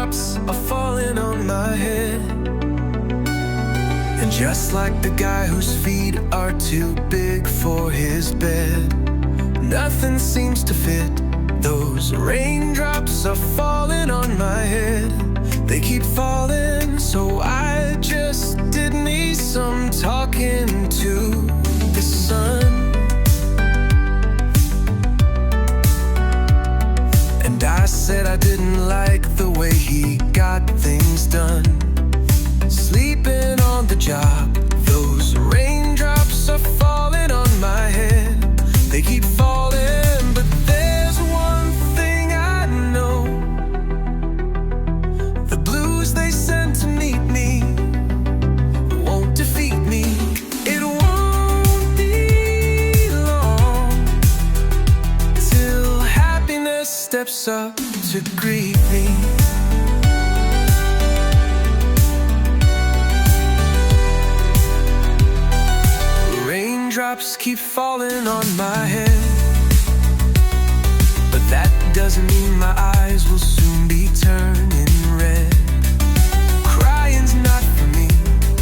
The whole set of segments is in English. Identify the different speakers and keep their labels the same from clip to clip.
Speaker 1: raindrops are falling on my head. And just like the guy whose feet are too big for his bed, nothing seems to fit. Those raindrops are falling on my head. They keep falling, so I just did me some talking to the sun. And I said I didn't like the way he got things done, sleeping on the job. Those raindrops are falling on my head. They keep falling, but there's one thing I know: the blues they send to meet me won't defeat me. It won't be long till happiness steps up to greet me. Raindrops keep falling on my head, but that doesn't mean my eyes will soon be turning red. Crying's not for me,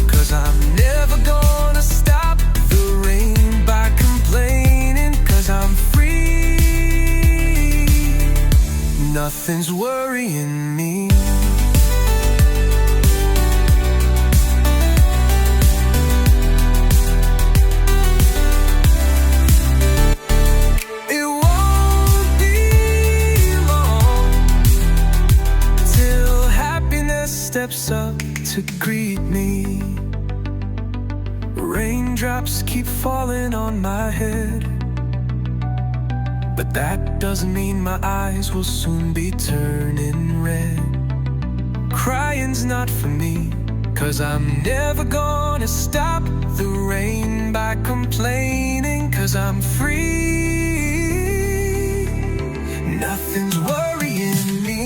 Speaker 1: 'cause I'm never gonna stop the rain by complaining, 'cause I'm free. Nothing's worrying me. Steps up to greet me. Raindrops keep falling on my head, but that doesn't mean my eyes will soon be turning red. Crying's not for me, 'cause I'm never gonna stop the rain by complaining, 'cause I'm free. Nothing's worrying me.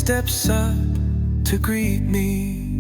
Speaker 1: Steps up to greet me.